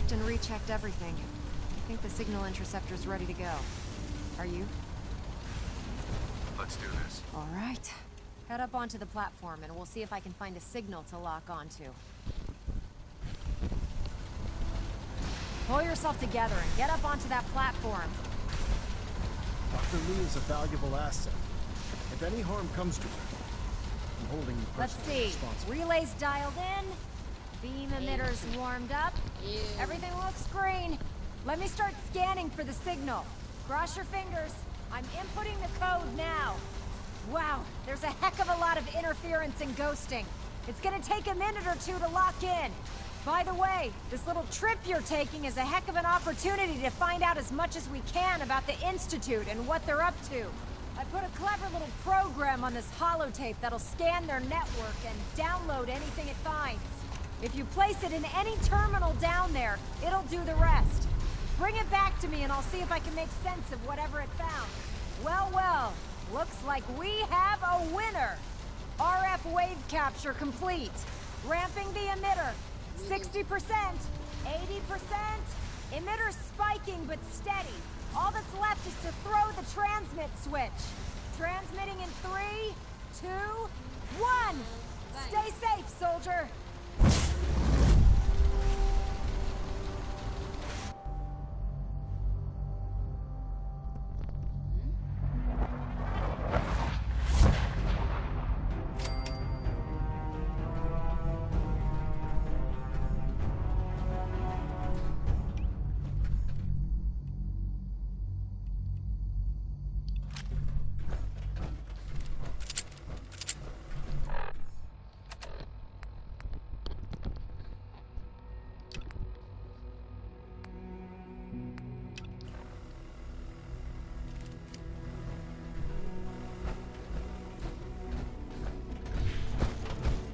checked and rechecked everything. I think the signal interceptor's ready to go. Are you? Let's do this. All right. Head up onto the platform and we'll see if I can find a signal to lock onto. Pull yourself together and get up onto that platform. Dr. Lee is a valuable asset. If any harm comes to her, I'm holding you Let's personally see. responsible. Relays dialed in. Beam emitters warmed up. Everything looks green. Let me start scanning for the signal. Cross your fingers. I'm inputting the code now. Wow, there's a heck of a lot of interference and ghosting. It's gonna take a minute or two to lock in. By the way, this little trip you're taking is a heck of an opportunity to find out as much as we can about the Institute and what they're up to. I put a clever little program on this holotape that'll scan their network and download anything it finds. If you place it in any terminal down there, it'll do the rest. Bring it back to me and I'll see if I can make sense of whatever it found. Well, well, looks like we have a winner. RF wave capture complete. Ramping the emitter. 60%, 80%. Emitter spiking but steady. All that's left is to throw the transmit switch. Transmitting in 3, 2, 1. Stay safe, soldier.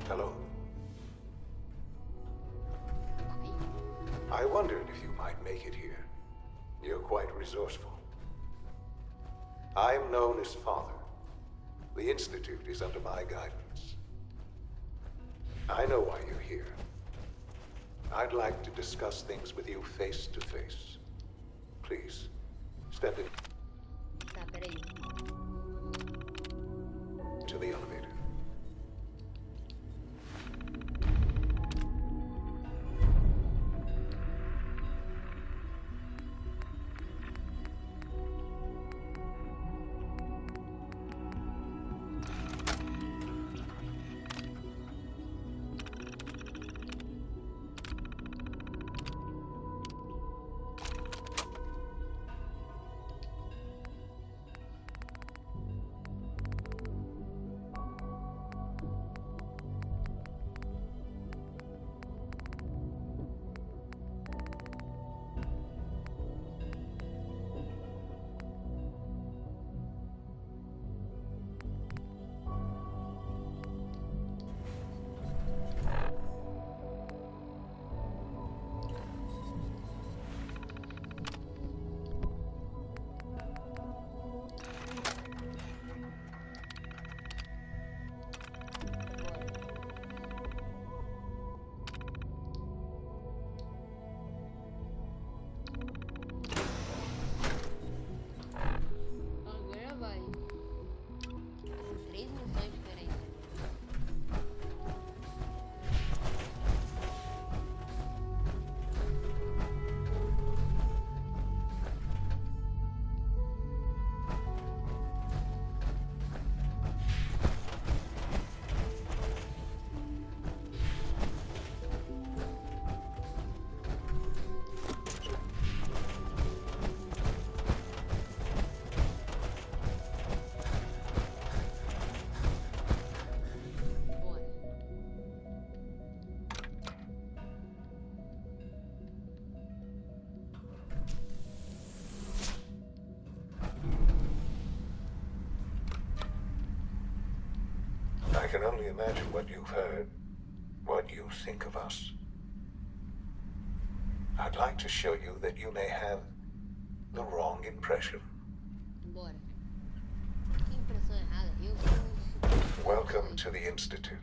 Hello. I wondered if you might make it here. You're quite resourceful. I'm known as Father. The Institute is under my guidance. I know why you're here. I'd like to discuss things with you face to face. Please, step in Tá, peraí. to the elevator. Agora vai. Três missões diferentes. Bora. I can only imagine what you've heard, what you think of us. I'd like to show you that you may have the wrong impression. Bora. Que impressão errada. Eu sou... Welcome to the Institute.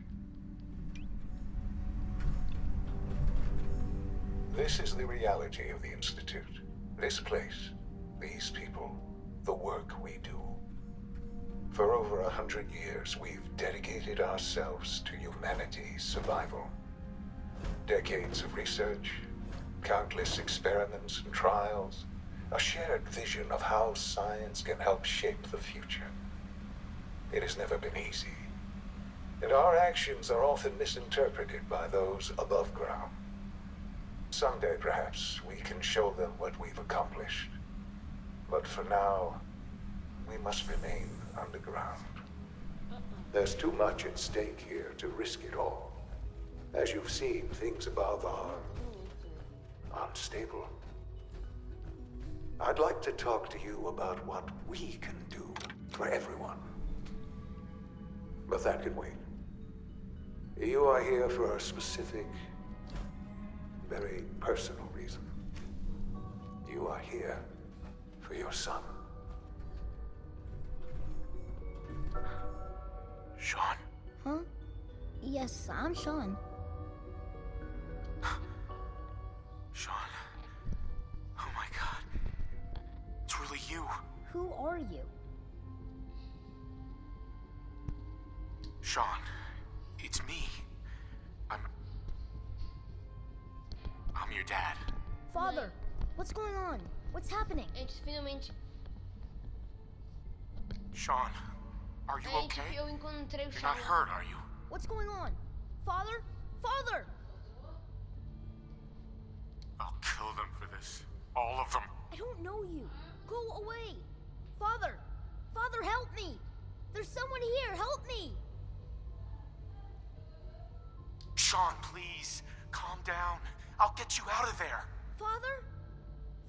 This is the reality of the Institute. This place, these people, the work we do. For over 100 years, we've dedicated ourselves to humanity's survival. Decades of research, countless experiments and trials, a shared vision of how science can help shape the future. It has never been easy, and our actions are often misinterpreted by those above ground. Someday, perhaps, we can show them what we've accomplished. But for now, we must remain underground. There's too much at stake here to risk it all. As you've seen, things above are unstable. I'd like to talk to you about what we can do for everyone. But that can wait. You are here for a specific, very personal reason. You are here for your son. Sean? Huh? Yes, I'm Sean. Sean. Oh my god. It's really you. Who are you? Sean. It's me. I'm your dad. Father, what's going on? What's happening? A gente finalmente. Sean, are you okay? Eu encontrei o You're not Shadow. hurt, are you? What's going on? Father? Father! I'll kill them for this. All of them. I don't know you. Go away. Father! Father, help me! There's someone here. Help me! Sean, please. Calm down. I'll get you out of there. Father?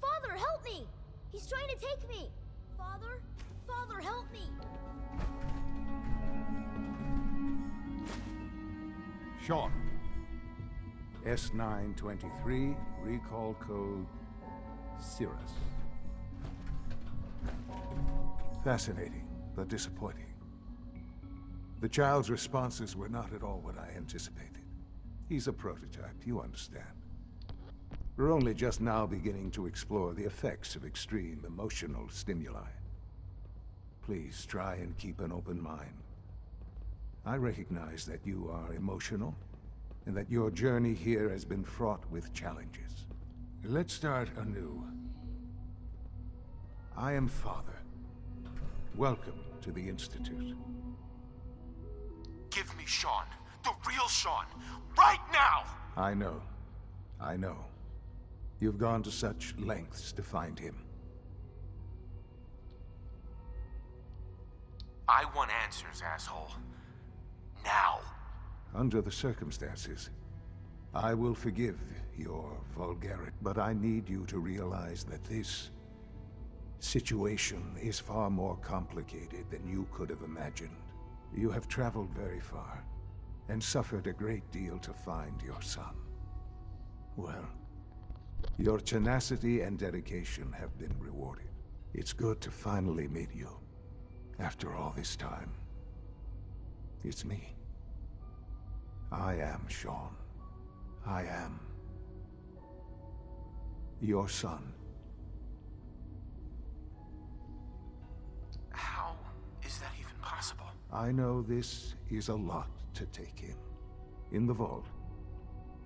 Father, help me! He's trying to take me! Father? Father, help me! Sean. S923, recall code Cirrus. Fascinating, but disappointing. The child's responses were not at all what I anticipated. He's a prototype, you understand. We're only just now beginning to explore the effects of extreme emotional stimuli. Please try and keep an open mind. I recognize that you are emotional, and that your journey here has been fraught with challenges. Let's start anew. I am Father. Welcome to the Institute. Give me Sean. The real Sean. Right now! I know. I know. You've gone to such lengths to find him. I want answers, asshole. Now. Under the circumstances, I will forgive your vulgarity, but I need you to realize that this situation is far more complicated than you could have imagined. You have traveled very far, and suffered a great deal to find your son. Well, your tenacity and dedication have been rewarded. It's good to finally meet you, after all this time. It's me. I am Sean. I am your son. How is that even possible? I know this is a lot to take in. In the vault,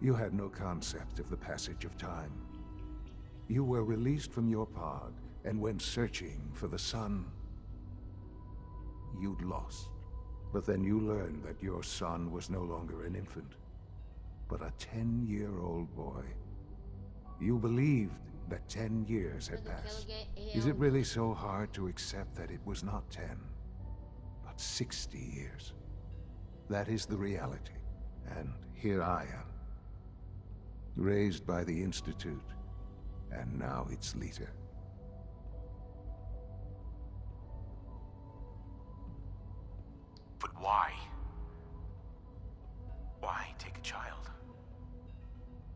you had no concept of the passage of time. You were released from your pod and went searching for the son you'd lost. But then you learned that your son was no longer an infant, but a 10-year-old boy. You believed that 10 years had passed. Is it really so hard to accept that it was not 10, but 60 years? That is the reality. And here I am, raised by the Institute, and now its leader. But why? Why take a child?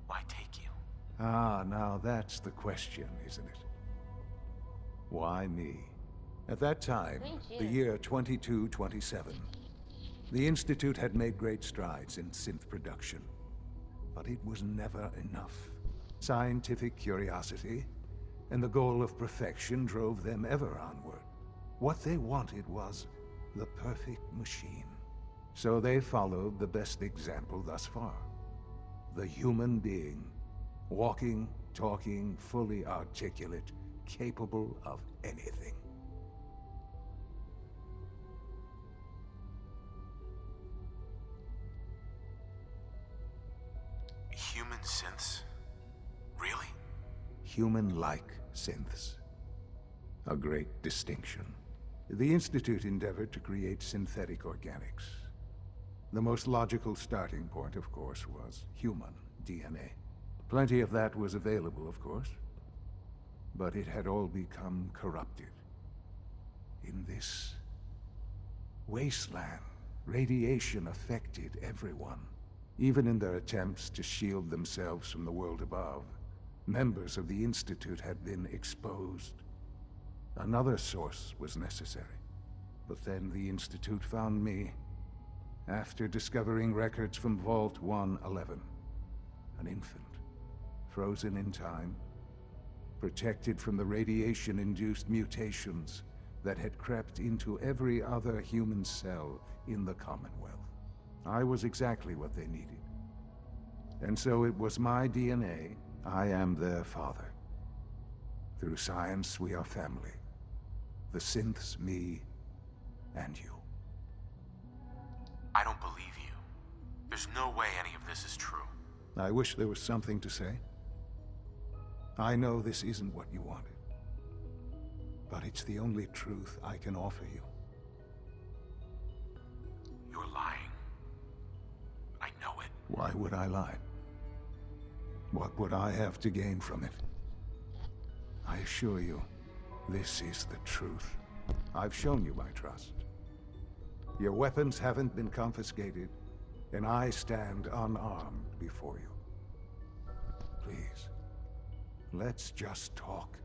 Why take you? Ah, now that's the question, isn't it? Why me? At that time, the year 2227, the Institute had made great strides in synth production. But it was never enough. Scientific curiosity and the goal of perfection drove them ever onward. What they wanted was the perfect machine. So they followed the best example thus far. The human being. Walking, talking, fully articulate, capable of anything. Human synths? Really? Human-like synths. A great distinction. The Institute endeavored to create synthetic organics. The most logical starting point, of course, was human DNA. Plenty of that was available, of course. But it had all become corrupted. In this wasteland, radiation affected everyone. Even in their attempts to shield themselves from the world above, members of the Institute had been exposed. Another source was necessary. But then the Institute found me, after discovering records from Vault 111. An infant, frozen in time, protected from the radiation-induced mutations that had crept into every other human cell in the Commonwealth. I was exactly what they needed. And so it was my DNA. I am their father. Through science, we are family. The synths, me, and you. I don't believe you. There's no way any of this is true. I wish there was something to say. I know this isn't what you wanted. But it's the only truth I can offer you. You're lying. I know it. Why would I lie? What would I have to gain from it? I assure you, this is the truth. I've shown you my trust. Your weapons haven't been confiscated, and I stand unarmed before you. Please, let's just talk.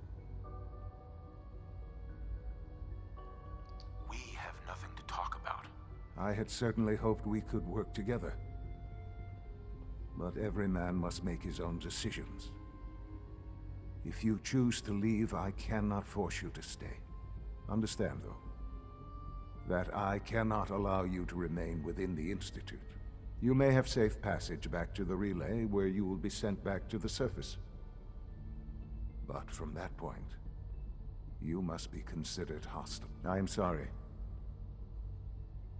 We have nothing to talk about. I had certainly hoped we could work together. But every man must make his own decisions. If you choose to leave, I cannot force you to stay. Understand, though, that I cannot allow you to remain within the Institute. You may have safe passage back to the relay, where you will be sent back to the surface. But from that point, you must be considered hostile. I am sorry.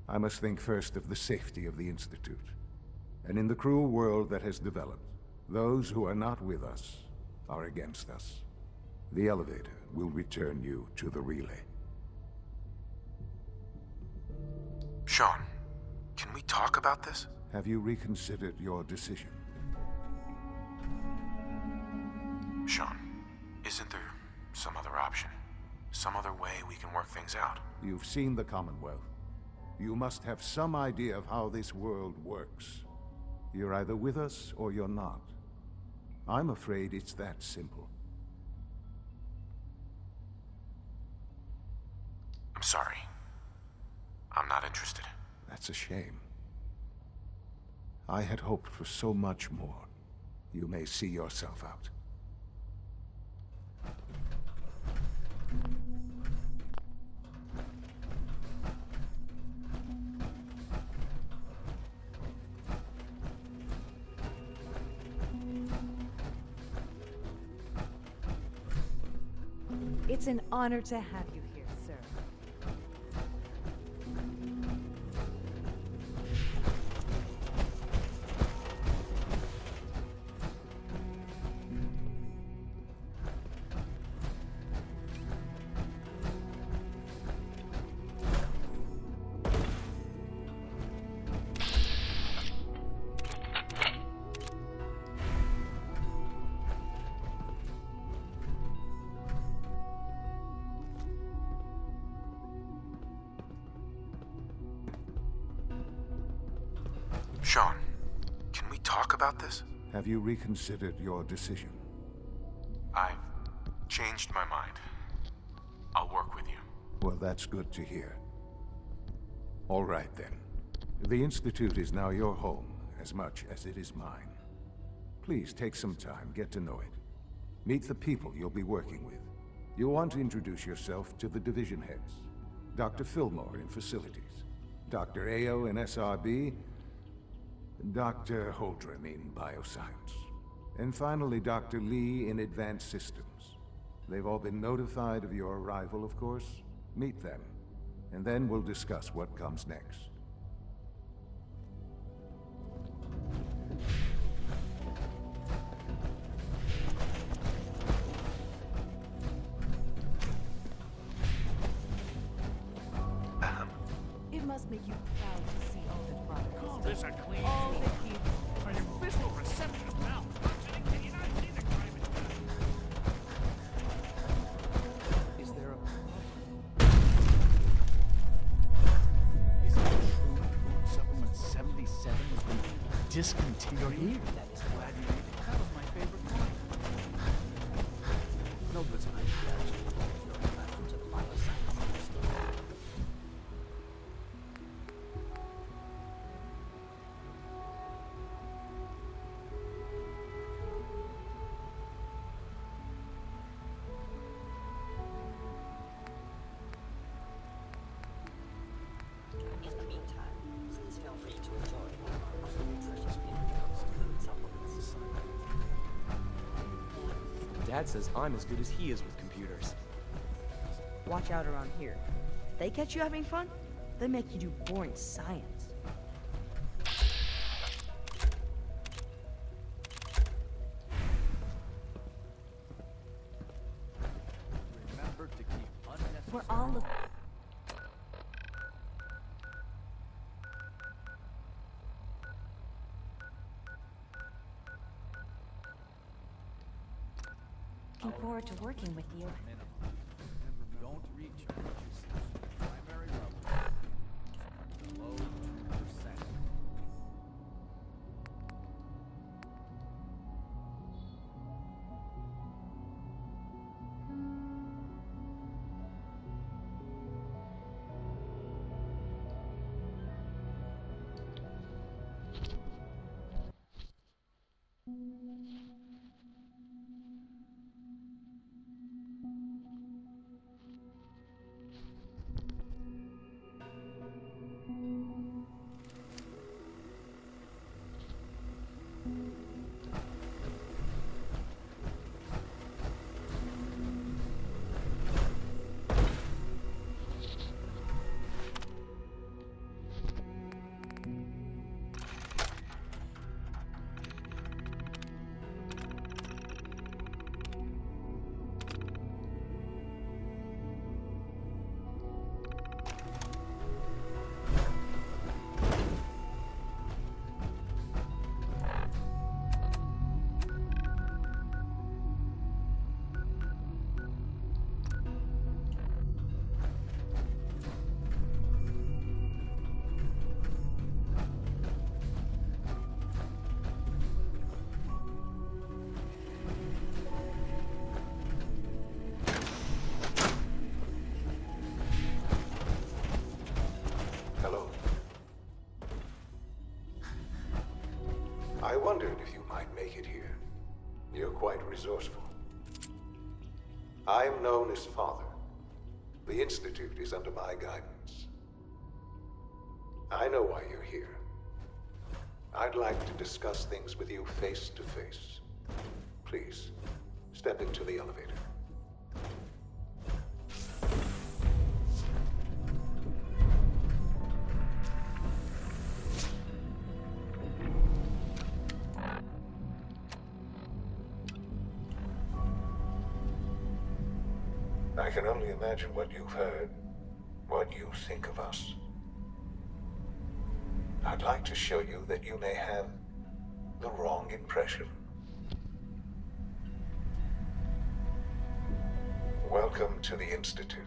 I must think first of the safety of the Institute. And in the cruel world that has developed, those who are not with us are against us. The elevator will return you to the relay. Sean, can we talk about this? Have you reconsidered your decision? Sean, isn't there some other option? Some other way we can work things out? You've seen the Commonwealth. You must have some idea of how this world works. You're either with us or you're not. I'm afraid it's that simple. I'm sorry. I'm not interested. That's a shame. I had hoped for so much more. You may see yourself out. It's an honor to have you here, sir. Sean, can we talk about this? Have you reconsidered your decision? I've changed my mind. I'll work with you. Well, that's good to hear. All right, then. The Institute is now your home, as much as it is mine. Please take some time, get to know it. Meet the people you'll be working with. You'll want to introduce yourself to the division heads. Dr. Fillmore in Facilities, Dr. Ayo in SRB, Dr. Holdren in Bioscience, and finally Dr. Lee in Advanced Systems. They've all been notified of your arrival, of course. Meet them, and then we'll discuss what comes next. It must make you proud to see all the progress. Call this a clean All floor. the people. Are your fiscal receptionist malfunctioning? Can you not see the crime it's done? Is there a... Is it true food supplement 77 has been discontinued? That is glad you made it. That was my favorite one. No, but I actually your platforms of bioscience. In the meantime, please feel free to enjoy our nutritious food supplements. Dad says I'm as good as he is with computers. Watch out around here. They catch you having fun, they make you do boring science. Remember to keep unnecessary... We're all looking. Looking forward to working with you. Don't reach primary level. Below 2%. Hello. I wondered if you might make it here. You're quite resourceful. I'm known as Father. The Institute is under my guidance. I know why you're here. I'd like to discuss things with you face to face. Please, step into the elevator. I can only imagine what you've heard, what you think of us. I'd like to show you that you may have the wrong impression. Welcome to the Institute.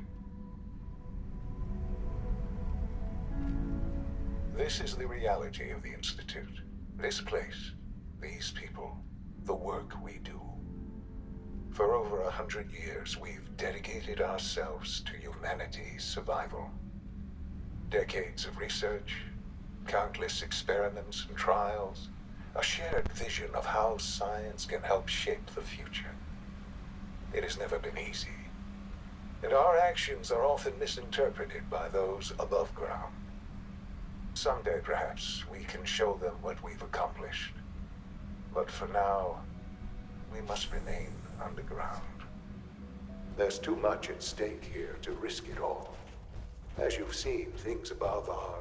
This is the reality of the Institute. This place, these people, the work we do. For over 100 years, we've dedicated ourselves to humanity's survival. Decades of research, countless experiments and trials, A shared vision of how science can help shape the future. It has never been easy. And our actions are often misinterpreted by those above ground. Someday, perhaps, we can show them what we've accomplished. But for now, we must remain underground. There's too much at stake here to risk it all. As you've seen, things above are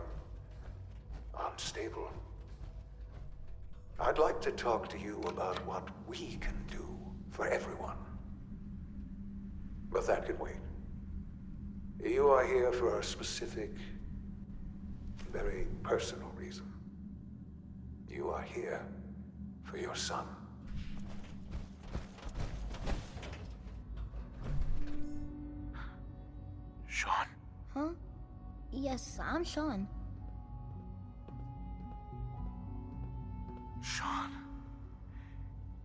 unstable. I'd like to talk to you about what we can do for everyone. But that can wait. You are here for a specific, very personal reason. You are here for your son. Sean? Huh? Yes, I'm Sean. Sean?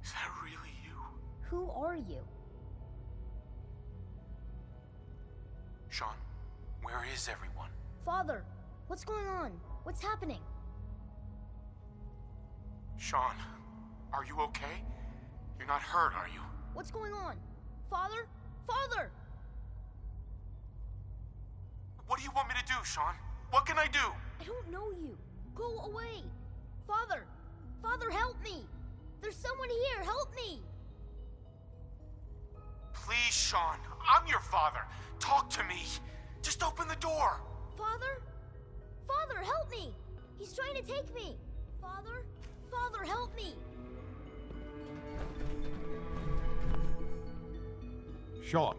Is that really you? Who are you? Sean, where is everyone? Father, what's going on? What's happening? Sean, are you okay? You're not hurt, are you? What's going on? Father? Father! What do you want me to do, Sean? What can I do? I don't know you. Go away. Father! Father, help me! There's someone here, help me! Please, Sean. I'm your father. Talk to me. Just open the door. Father? Father, help me! He's trying to take me! Father? Father, help me! Sean.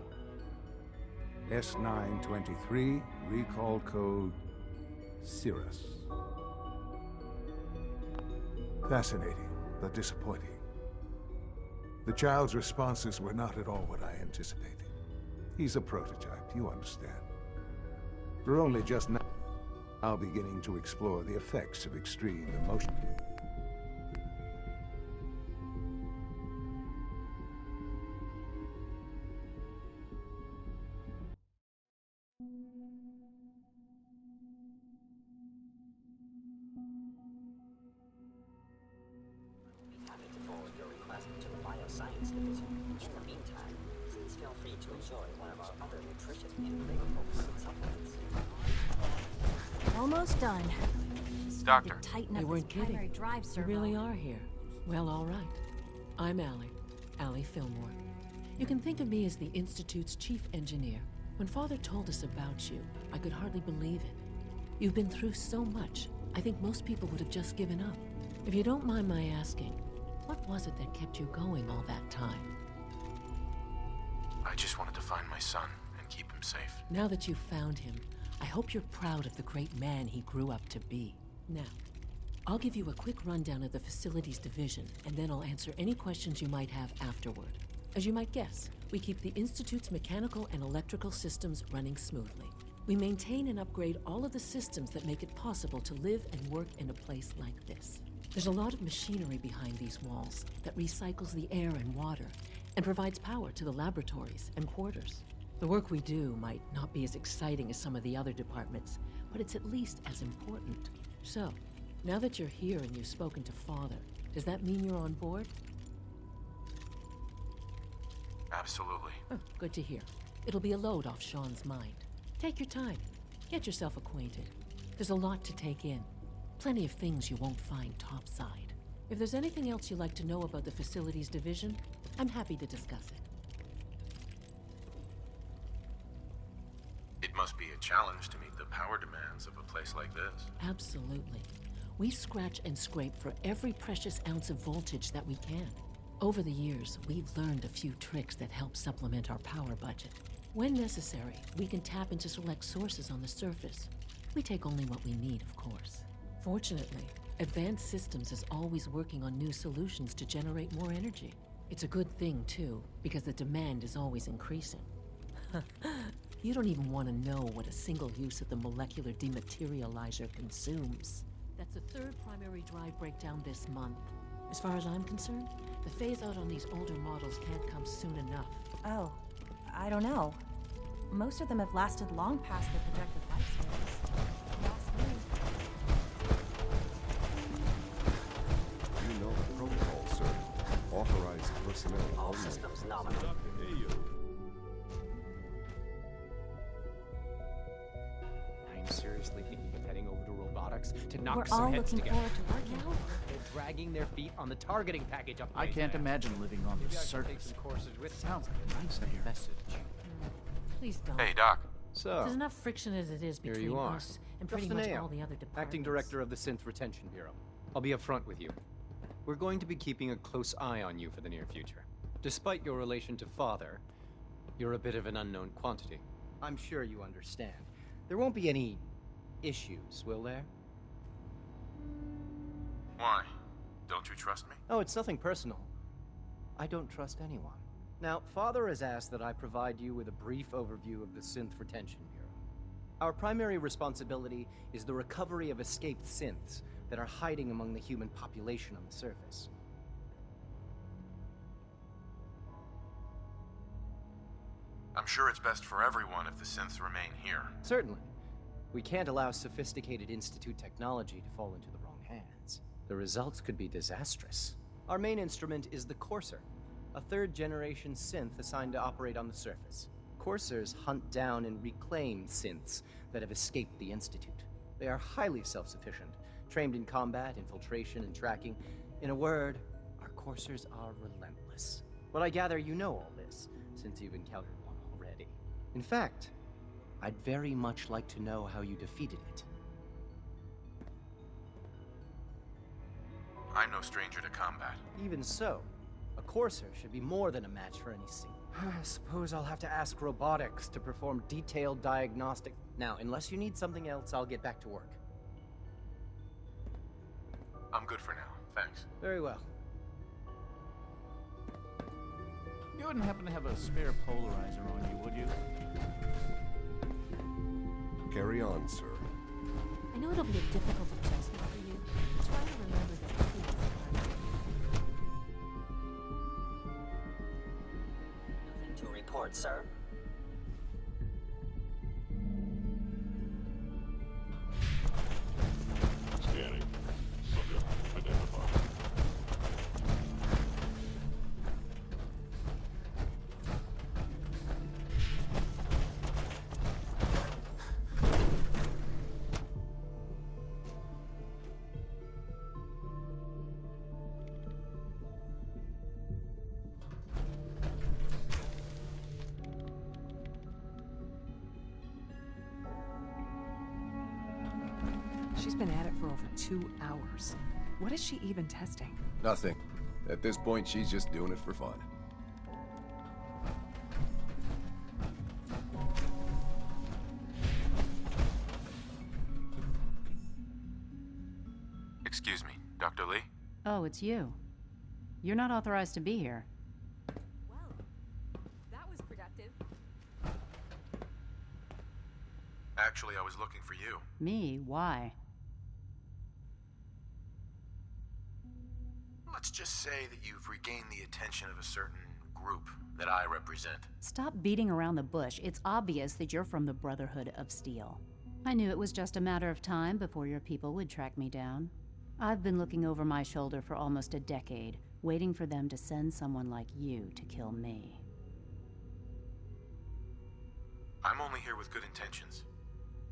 S923, recall code Cirrus. Fascinating, but disappointing. The child's responses were not at all what I anticipated. He's a prototype, you understand. We're only just now beginning to explore the effects of extreme emotion. Happy to forward your request to the Bioscience Division. In the meantime, please feel free to enjoy one of our other nutritious and flavorful supplements. Almost done. Doctor. Tighten up You weren't this primary kidding. drive You servo. really are here. Well, all right. I'm Allie Fillmore. You can think of me as the Institute's chief engineer. When Father told us about you, I could hardly believe it. You've been through so much, I think most people would have just given up. If you don't mind my asking, what was it that kept you going all that time? I just wanted to find my son and keep him safe. Now that you've found him, I hope you're proud of the great man he grew up to be. Now, I'll give you a quick rundown of the Facilities Division, and then I'll answer any questions you might have afterward. As you might guess, we keep the Institute's mechanical and electrical systems running smoothly. We maintain and upgrade all of the systems that make it possible to live and work in a place like this. There's a lot of machinery behind these walls that recycles the air and water and provides power to the laboratories and quarters. The work we do might not be as exciting as some of the other departments, but it's at least as important. So, now that you're here and you've spoken to Father, does that mean you're on board? Absolutely. Oh, good to hear. It'll be a load off Sean's mind. Take your time. Get yourself acquainted. There's a lot to take in. Plenty of things you won't find topside. If there's anything else you'd like to know about the Facilities Division, I'm happy to discuss it. It must be a challenge to meet the power demands of a place like this. Absolutely. We scratch and scrape for every precious ounce of voltage that we can. Over the years, we've learned a few tricks that help supplement our power budget. When necessary, we can tap into select sources on the surface. We take only what we need, of course. Fortunately, Advanced Systems is always working on new solutions to generate more energy. It's a good thing, too, because the demand is always increasing. You don't even want to know what a single use of the molecular dematerializer consumes. That's the third primary drive breakdown this month. As far as I'm concerned, the phase-out on these older models can't come soon enough. Oh, I don't know. Most of them have lasted long past their projected lifespans. Ask me. You Approximately. All systems nominal. I'm seriously thinking of heading over to robotics to knock We're some all heads looking together. forward to work now. They're dragging their feet on the targeting package up. I can't imagine living on the Maybe I should take surface. some courses with Sounds like a nightmare. message. Please don't. Hey, Doc. So, There's enough friction as it is here between you are. us and pretty Justin much Ayo, all the other departments. Acting Director of the Synth Retention Bureau. I'll be upfront with you. We're going to be keeping a close eye on you for the near future. Despite your relation to Father, you're a bit of an unknown quantity. I'm sure you understand. There won't be any issues, will there? Why? Don't you trust me? Oh, it's nothing personal. I don't trust anyone. Now, Father has asked that I provide you with a brief overview of the Synth Retention Bureau. Our primary responsibility is the recovery of escaped synths that are hiding among the human population on the surface. I'm sure it's best for everyone if the synths remain here. Certainly. We can't allow sophisticated Institute technology to fall into the wrong hands. The results could be disastrous. Our main instrument is the Courser, a third-generation synth assigned to operate on the surface. Coursers hunt down and reclaim synths that have escaped the Institute. They are highly self-sufficient, trained in combat, infiltration, and tracking. In a word, our Coursers are relentless. But I gather you know all this, since you've encountered one already. In fact, I'd very much like to know how you defeated it. I'm no stranger to combat. Even so, a Courser should be more than a match for any synth. I suppose I'll have to ask robotics to perform detailed diagnostic. Now, unless you need something else, I'll get back to work. I'm good for now, thanks. Very well. You wouldn't happen to have a spare polarizer on you, would you? Carry on, sir. I know it'll be a difficult adjustment for you. Try to remember that things Nothing to report, sir. Scanning. Subject identified. She's been at it for over 2 hours. What is she even testing? Nothing. At this point, she's just doing it for fun. Excuse me, Dr. Lee? Oh, it's you. You're not authorized to be here. Well, that was productive. Actually, I was looking for you. Me? Why? Let's just say that you've regained the attention of a certain group that I represent. Stop beating around the bush. It's obvious that you're from the Brotherhood of Steel. I knew it was just a matter of time before your people would track me down. I've been looking over my shoulder for almost a decade, waiting for them to send someone like you to kill me. I'm only here with good intentions.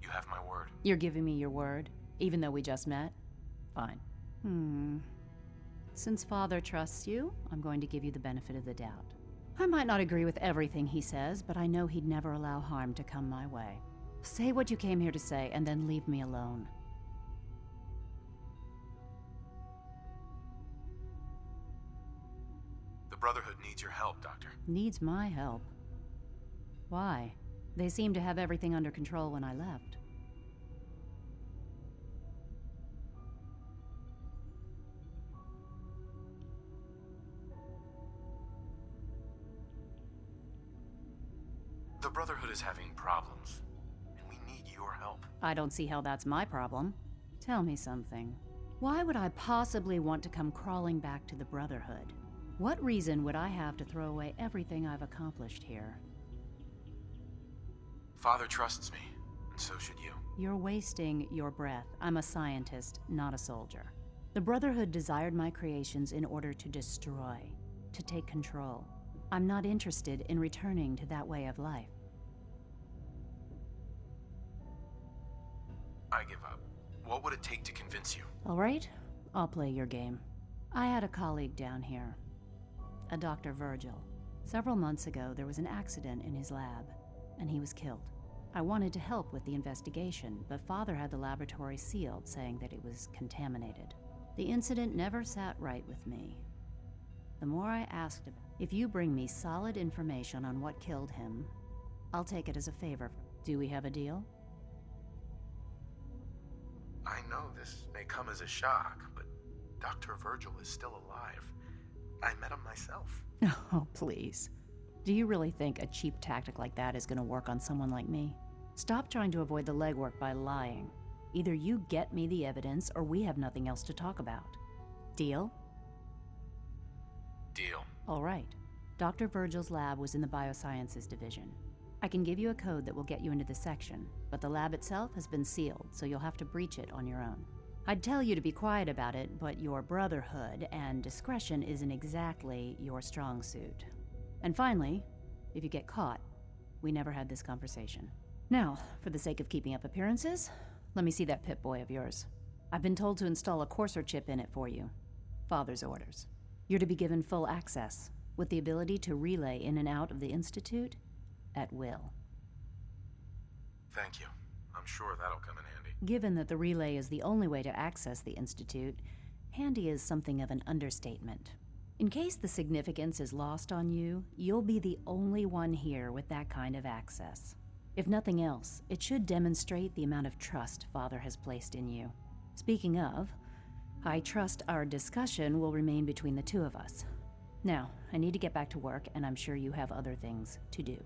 You have my word. You're giving me your word, even though we just met? Fine. Since Father trusts you, I'm going to give you the benefit of the doubt. I might not agree with everything he says, but I know he'd never allow harm to come my way. Say what you came here to say, and then leave me alone. The Brotherhood needs your help, Doctor. Needs my help. Why? They seemed to have everything under control when I left. The Brotherhood is having problems, and we need your help. I don't see how that's my problem. Tell me something. Why would I possibly want to come crawling back to the Brotherhood? What reason would I have to throw away everything I've accomplished here? Father trusts me, and so should you. You're wasting your breath. I'm a scientist, not a soldier. The Brotherhood desired my creations in order to destroy. to take control. I'm not interested in returning to that way of life. I give up. What would it take to convince you? All right, I'll play your game. I had a colleague down here, a Dr. Virgil. Several months ago, there was an accident in his lab, and he was killed. I wanted to help with the investigation, but Father had the laboratory sealed, saying that it was contaminated. The incident never sat right with me. The more I asked about, if you bring me solid information on what killed him, I'll take it as a favor. Do we have a deal? I know this may come as a shock, but Dr. Virgil is still alive. I met him myself. Oh, please. Do you really think a cheap tactic like that is going to work on someone like me? Stop trying to avoid the legwork by lying. Either you get me the evidence, or we have nothing else to talk about. Deal? Deal. All right. Dr. Virgil's lab was in the Biosciences division. I can give you a code that will get you into the section, but the lab itself has been sealed, so you'll have to breach it on your own. I'd tell you to be quiet about it, but your brotherhood and discretion isn't exactly your strong suit. And finally, if you get caught, we never had this conversation. Now, for the sake of keeping up appearances, let me see that Pip-Boy of yours. I've been told to install a Courser chip in it for you. Father's orders. You're to be given full access, with the ability to relay in and out of the Institute at will. Thank you. I'm sure that'll come in handy. Given that the relay is the only way to access the Institute, handy is something of an understatement. In case the significance is lost on you, you'll be the only one here with that kind of access. If nothing else, it should demonstrate the amount of trust Father has placed in you. Speaking of, I trust our discussion will remain between the two of us. Now, I need to get back to work, and I'm sure you have other things to do.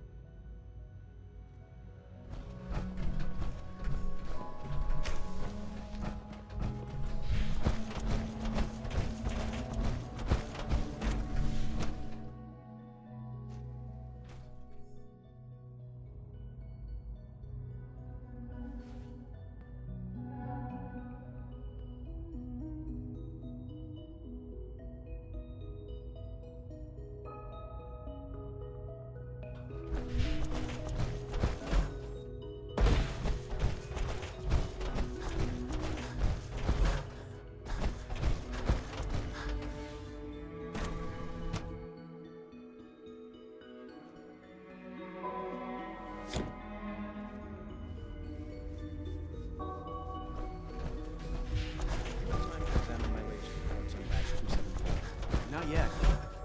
Not yet.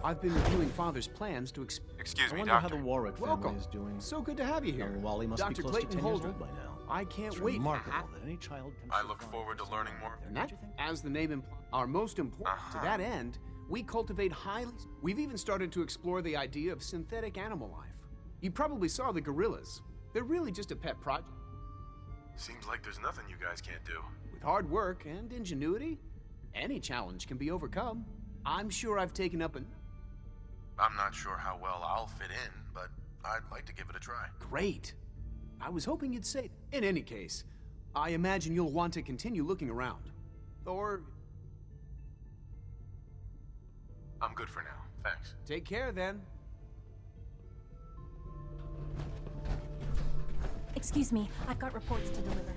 I've been reviewing Father's plans to Excuse me, I wonder Doctor. how the Warwick family is doing. So good to have you here. Wally must Dr. be close Clayton to 10 years Holden. old by now. I can't It's wait. remarkable that any child can I look forward to learning more. And that, as the name implies, are most important. To that end, we cultivate highly... We've even started to explore the idea of synthetic animal life. You probably saw the gorillas. They're really just a pet project. Seems like there's nothing you guys can't do. With hard work and ingenuity, any challenge can be overcome. I'm sure I've taken up an... I'm not sure how well I'll fit in, but I'd like to give it a try. Great. I was hoping you'd say... In any case, I imagine you'll want to continue looking around. Or... I'm good for now. Thanks. Take care, then. Excuse me, I've got reports to deliver.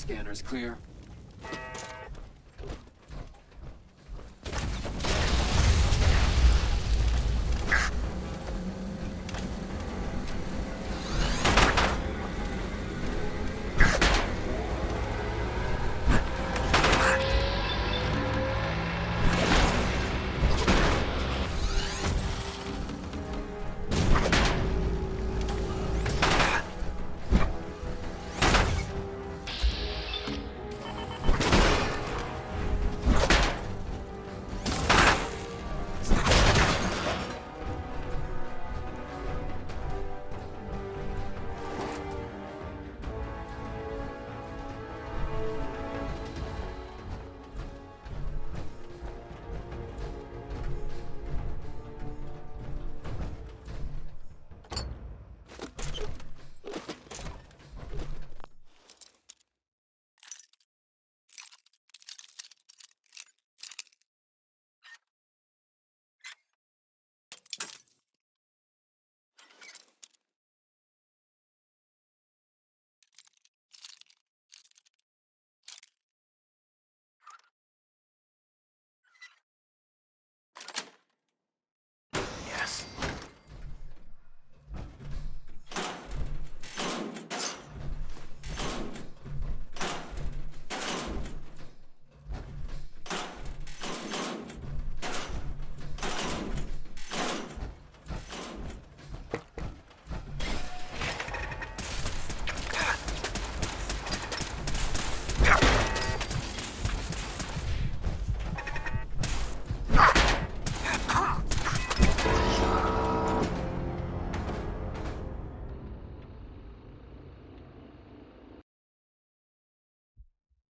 Scanner's clear.